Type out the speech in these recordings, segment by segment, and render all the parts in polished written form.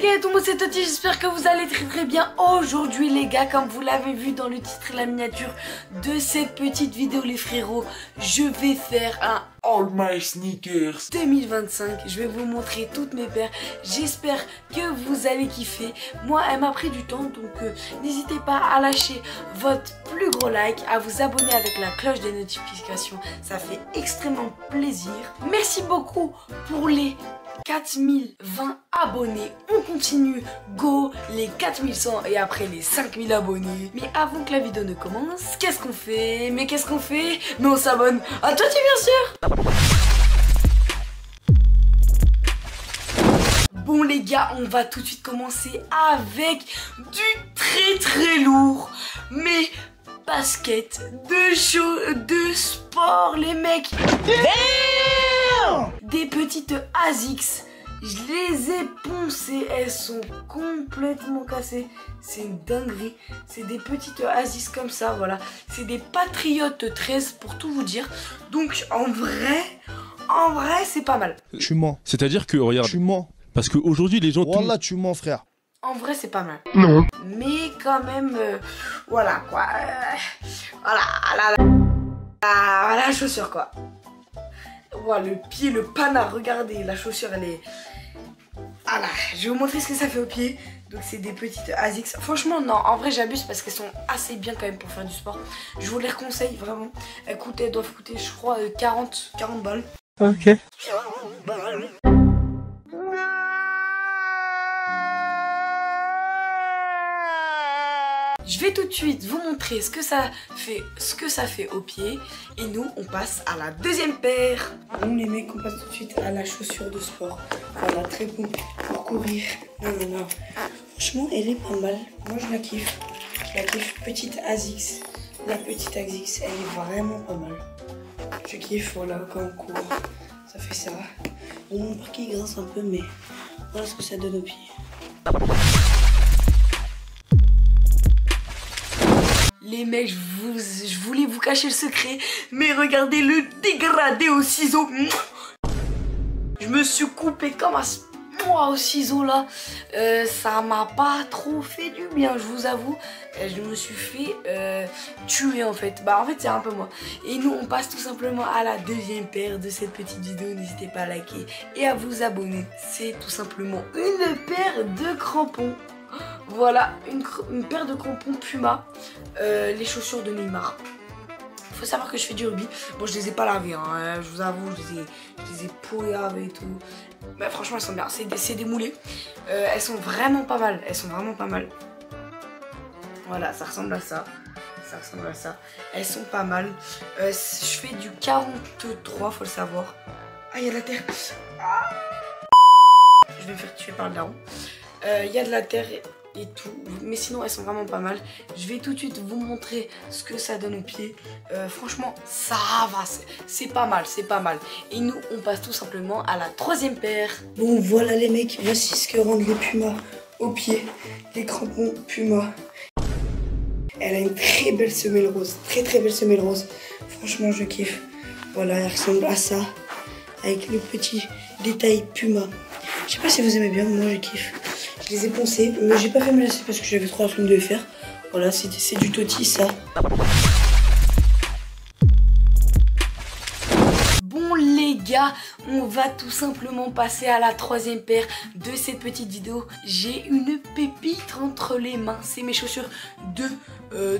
gars, tout le monde c'est Toti, j'espère que vous allez très bien. Aujourd'hui les gars, comme vous l'avez vu dans le titre et la miniature de cette petite vidéo les frérots, je vais faire un All My Sneakers 2025. Je vais vous montrer toutes mes paires. J'espère que vous allez kiffer. Moi elle m'a pris du temps, donc n'hésitez pas à lâcher votre plus gros like, à vous abonner avec la cloche des notifications, ça fait extrêmement plaisir. Merci beaucoup pour les 4020 abonnés, on continue, go les 4100 et après les 5000 abonnés. Mais avant que la vidéo ne commence, qu'est-ce qu'on fait? Mais on s'abonne à Toti bien sûr. Bon les gars, on va tout de suite commencer avec du très lourd, mais basket de sport les mecs. Des petites ASICS, je les ai poncées, elles sont complètement cassées, c'est une dinguerie. C'est des petites ASICS comme ça, voilà, c'est des Patriotes 13 pour tout vous dire. Donc en vrai c'est pas mal. Tu mens. C'est-à-dire que, regarde, Tu mens. parce qu'aujourd'hui les gens... Wallah, tu mens, frère. En vrai c'est pas mal. Non. Mais quand même, voilà quoi, voilà la chaussure quoi. Voilà, le pied, le panard, regardez, la chaussure elle est... Voilà, je vais vous montrer ce que ça fait au pied. Donc c'est des petites ASICS. Franchement non, en vrai j'abuse parce qu'elles sont assez bien quand même pour faire du sport. Je vous les conseille vraiment. Elles doivent coûter je crois 40 balles. Ok. 40 balles. Je vais tout de suite vous montrer ce que ça fait au pied. Et nous on passe à la deuxième paire. Bon les mecs, on passe tout de suite à la chaussure de sport. Voilà, très bon pour courir. Non. Franchement elle est pas mal. Moi je la kiffe. Petite ASICS. La petite ASICS elle est vraiment pas mal. Je kiffe, voilà, quand on court. Ça fait ça. Bon, mon parquet grince un peu, mais voilà ce que ça donne au pied. Les mecs, je voulais vous cacher le secret, mais regardez le dégradé au ciseau. Je me suis coupé comme un au ciseau là. Ça m'a pas trop fait du bien, je vous avoue. Je me suis fait tuer en fait. En fait c'est un peu moi. Et nous on passe tout simplement à la deuxième paire de cette petite vidéo. N'hésitez pas à liker et à vous abonner. C'est tout simplement une paire de crampons. Voilà, une paire de crampons Puma, les chaussures de Neymar. Faut savoir que je fais du rugby. Bon, je les ai pas lavées, hein, je vous avoue, je les ai poivées et tout. Mais franchement, elles sont bien. C'est des moulées. Elles sont vraiment pas mal. Voilà, ça ressemble à ça. Elles sont pas mal. Je fais du 43, faut le savoir. Ah, il y a de la terre. Ah. Je vais me faire tuer par le daron. Il y a de la terre et tout, mais sinon elles sont vraiment pas mal. Je vais tout de suite vous montrer ce que ça donne aux pieds. Franchement ça va, c'est pas mal. Et nous on passe tout simplement à la troisième paire. Bon voilà les mecs, voici ce que rendent les Pumas aux pieds, les crampons Puma. Elle a une très belle semelle rose, très belle semelle rose. Franchement je kiffe. Voilà, elle ressemble à ça avec le petit détail Puma. Je sais pas si vous aimez bien, moi je kiffe. Je les ai poncés, mais j'ai pas fait mes lacets parce que j'avais trop la flemme de les faire. Voilà, c'est du Toti ça. Bon les gars, on va tout simplement passer à la troisième paire de cette petite vidéo. J'ai une pépite entre les mains. C'est mes chaussures de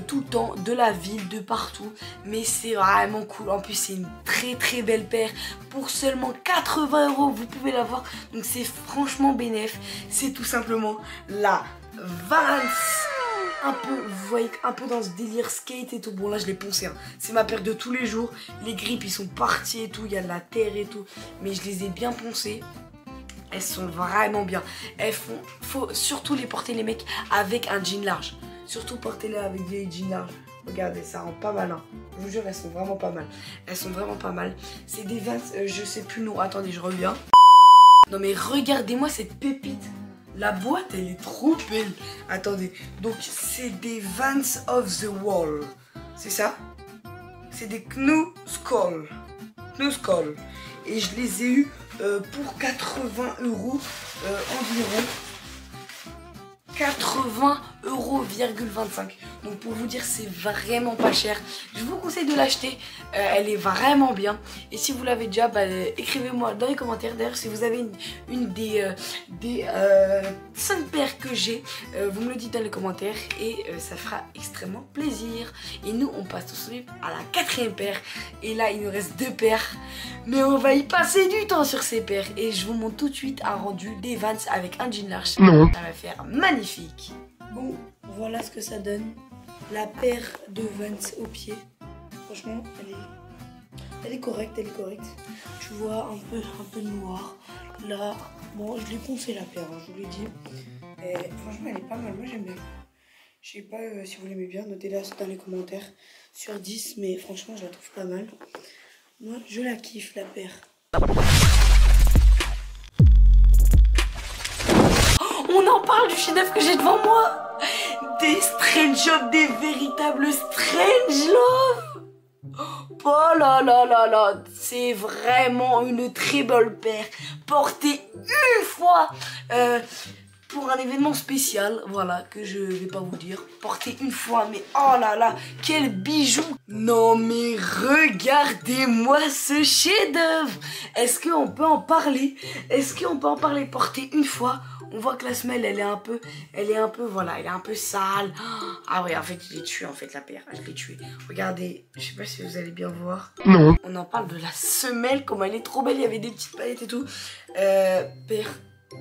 tout le temps, de la ville, de partout. Mais c'est vraiment cool. En plus c'est une très belle paire. Pour seulement 80 €, vous pouvez l'avoir. Donc c'est franchement bénéf. C'est tout simplement la Vans. Vous voyez, un peu dans ce délire skate et tout. Bon là je l'ai poncé, hein. C'est ma paire de tous les jours. Les grippes ils sont partis et tout, il y a de la terre et tout. Mais je les ai bien poncées. Elles sont vraiment bien. Faut surtout les porter les mecs avec un jean large. Surtout portez-les avec des jeans larges. Regardez, ça rend pas mal, hein. Je vous jure, elles sont vraiment pas mal. C'est des Vans, je sais plus le nom. Attendez, je reviens. Non mais regardez-moi cette pépite. La boîte elle est trop belle. Attendez, donc c'est des Vans of the Wall. C'est ça? C'est des Knu Skoll. Et je les ai eu pour 80 € environ. 80,25 €. Donc pour vous dire, c'est vraiment pas cher. Je vous conseille de l'acheter. Elle est vraiment bien. Et si vous l'avez déjà, bah, écrivez-moi dans les commentaires. D'ailleurs, si vous avez une des 5 paires que j'ai, vous me le dites dans les commentaires et ça fera extrêmement plaisir. Et nous, on passe tout de suite à la 4e paire. Et là, il nous reste 2 paires. Mais on va y passer du temps sur ces paires. Et je vous montre tout de suite un rendu des Vans avec un jean large. Non. Ça va faire magnifique. Bon, voilà ce que ça donne. La paire de Vans au pied. Franchement, elle est correcte, elle est correcte. Tu vois, un peu noir. Là, bon, je l'ai poncé la paire, hein, je vous l'ai dit. Et franchement, elle est pas mal, moi j'aime bien. Je sais pas si vous l'aimez bien, notez-la dans les commentaires. Sur 10, mais franchement, je la trouve pas mal. Moi, je la kiffe, la paire. On en parle du chef-d'œuvre que j'ai devant moi. Des Strange Love, des véritables Strange Love. Oh là là là là, c'est vraiment une très belle paire. Portée une fois pour un événement spécial, voilà, que je vais pas vous dire. Portée une fois, mais oh là là, quel bijou. Non mais regardez-moi ce chef-d'œuvre. Est-ce qu'on peut en parler? Est-ce qu'on peut en parler? Portée une fois. On voit que la semelle, elle est un peu, voilà, elle est un peu sale. Ah ouais, en fait, je l'ai tué, en fait, la paire. Je l'ai tué. Regardez, je sais pas si vous allez bien voir. Non. On en parle de la semelle, comment elle est trop belle. Il y avait des petites paillettes et tout. Paire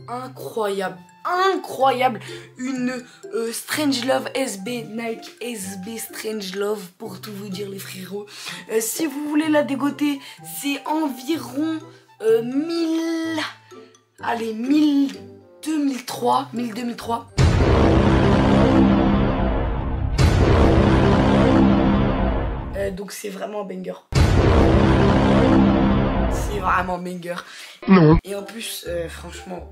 incroyable. Incroyable. Une Strange Love SB, Nike SB Strange Love, pour tout vous dire, les frérots. Si vous voulez la dégoter, c'est environ 1000... Allez, 2003. Donc c'est vraiment banger. C'est vraiment banger. Non. Et en plus, franchement,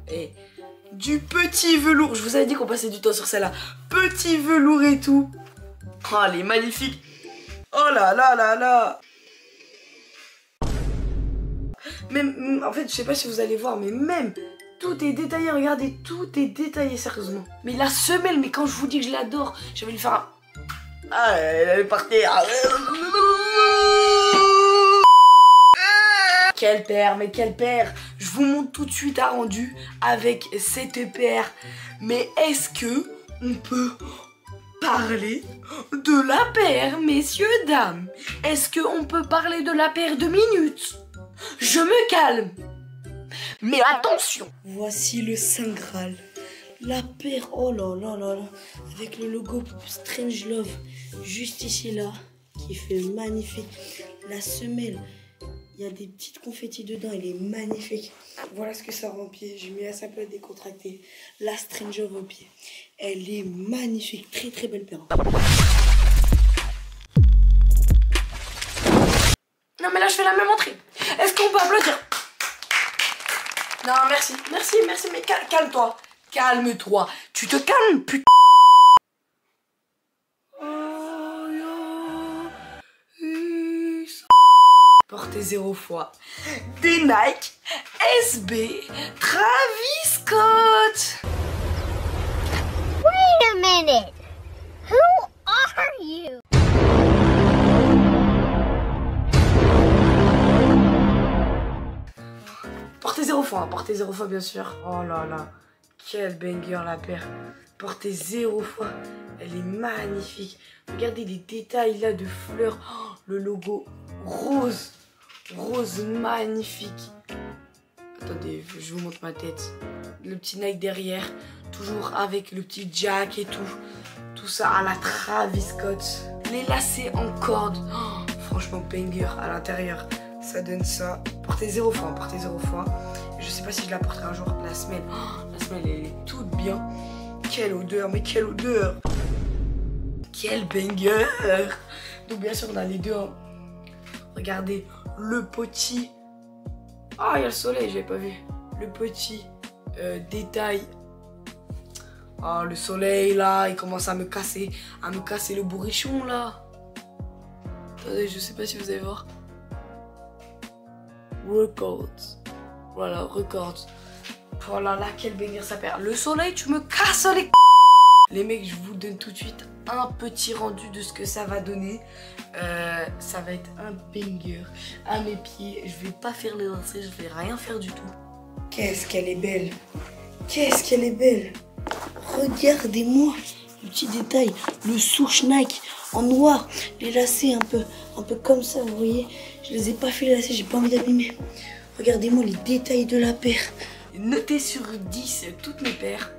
du petit velours. Je vous avais dit qu'on passait du temps sur celle-là. Petit velours et tout. Oh, elle est magnifique. Oh là là là là. Même, en fait, je sais pas si vous allez voir, mais même... Tout est détaillé, regardez, tout est détaillé, sérieusement. Mais la semelle, mais quand je vous dis que je l'adore, je vais lui faire un... Ah, elle est partie. Quelle paire, mais quelle paire. Je vous montre tout de suite un rendu avec cette paire. Mais est-ce que on peut parler de la paire, messieurs, dames? Est-ce qu'on peut parler de la paire 2 minutes? Je me calme. Mais attention, voici le Saint Graal. La paire, oh là là là là, avec le logo Strange Love juste ici là, qui fait magnifique. La semelle, il y a des petites confettis dedans, elle est magnifique. Voilà ce que ça rend au pied, j'ai mis à ça peut décontracté. La Strange Love au pied, elle est magnifique, très très belle paire. Non mais là je fais la même entrée. Est-ce qu'on peut applaudir? Non, merci, mais calme-toi. Calme-toi. Tu te calmes, putain. Portez 0 fois. Des Nike SB Travis Scott. Wait a minute. Who are you? Portez 0 fois, portez 0 fois bien sûr. Oh là là, quel banger la paire. Portez 0 fois, elle est magnifique. Regardez les détails là de fleurs. Oh, le logo rose, rose magnifique. Attendez, je vous montre ma tête. Le petit Nike derrière, toujours avec le petit jack et tout. Tout ça à la Travis Scott. Les lacets en corde. Oh, franchement banger à l'intérieur. Ça donne ça. Portez 0 fois, portez 0 fois. Je sais pas si je la porterai un jour. La semelle, oh, la semelle elle est toute bien. Quelle odeur, mais quelle odeur. Quel banger. Donc bien sûr on a les deux. Hein. Regardez le petit. Ah, il y a le soleil, j'avais pas vu. Le petit détail. Ah, le soleil là, il commence à me casser le bourrichon là. Attendez, je sais pas si vous allez voir. Records. Voilà, records. Voilà, là, quel banger ça perd. Le soleil, tu me casses les Les mecs, je vous donne tout de suite un petit rendu de ce que ça va donner. Ça va être un banger à mes pieds. Je vais pas faire les lacets, je vais rien faire du tout. Qu'est-ce qu'elle est belle. Qu'est-ce qu'elle est belle. Regardez-moi le petit détail. Le souche Nike en noir. Les lacets un peu comme ça, vous voyez. Je les ai pas fait les lacets, j'ai pas envie d'abîmer. Regardez-moi les détails de la paire. Notez sur 10 toutes mes paires.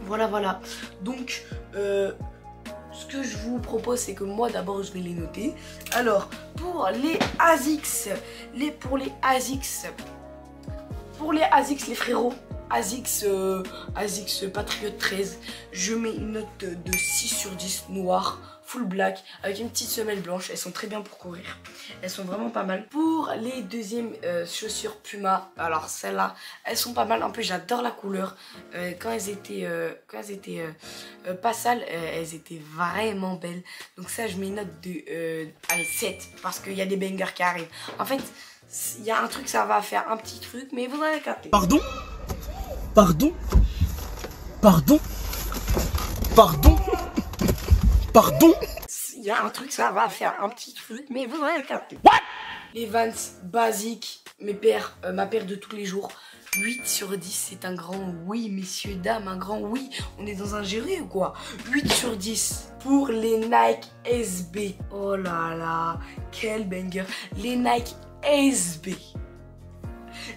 Voilà. Donc, ce que je vous propose, c'est que moi, d'abord, je vais les noter. Alors, pour les ASICS, les frérots, ASICS Patriot 13, je mets une note de 6 sur 10 noir, full black, avec une petite semelle blanche. Elles sont très bien pour courir. Elles sont vraiment pas mal. Pour les deuxièmes chaussures Puma, alors celles-là, elles sont pas mal. En plus, j'adore la couleur. Quand elles étaient pas sales, elles étaient vraiment belles. Donc ça, je mets une note de allez, 7, parce qu'il y a des bangers qui arrivent. En fait, il y a un truc, ça va faire un petit truc, mais vous allez capter. Pardon. Il y a un truc, ça va faire un petit truc, mais vous allez capter. What? Les Vans basiques, ma paire de tous les jours. 8 sur 10, c'est un grand oui, messieurs, dames, un grand oui. On est dans un jury ou quoi? 8 sur 10 pour les Nike SB. Oh là là, quel banger. Les Nike SB.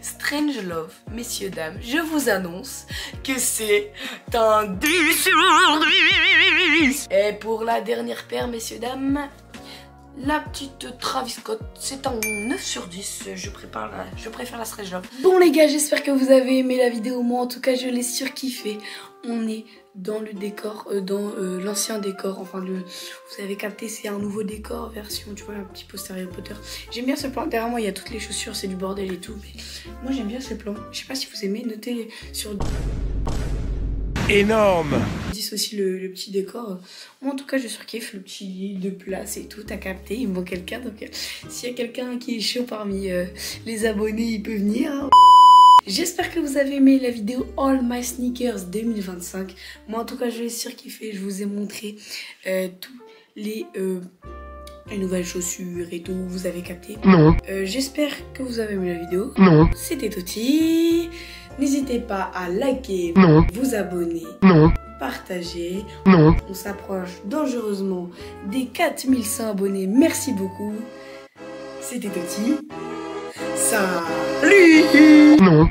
Strange Love, messieurs, dames, je vous annonce que c'est un 10 sur 10. Et pour la dernière paire, messieurs, dames, la petite Travis Scott, c'est un 9 sur 10. Je préfère la Strange Love. Bon les gars, j'espère que vous avez aimé la vidéo. Moi en tout cas, je l'ai surkiffé. On est dans le décor, dans l'ancien décor. Enfin, vous avez capté, c'est un nouveau décor version, tu vois, un petit poster Harry Potter. J'aime bien ce plan. Derrière moi, il y a toutes les chaussures, c'est du bordel et tout. Mais moi, j'aime bien ce plan. Je sais pas si vous aimez, notez sur... Énorme. 10 aussi le petit décor. Moi en tout cas je surkiffe le petit lit de place et tout, t'as capté, il me manque quelqu'un. Donc s'il y a quelqu'un qui est chaud parmi les abonnés, il peut venir. J'espère que vous avez aimé la vidéo All My Sneakers 2025. Moi en tout cas je l'ai surkiffé, je vous ai montré tous les nouvelles chaussures et tout, vous avez capté. Non. J'espère que vous avez aimé la vidéo. Non. C'était Toti. N'hésitez pas à liker, non, vous abonner, non, partager. Non. On s'approche dangereusement des 4100 abonnés. Merci beaucoup. C'était Toti. Salut. Non.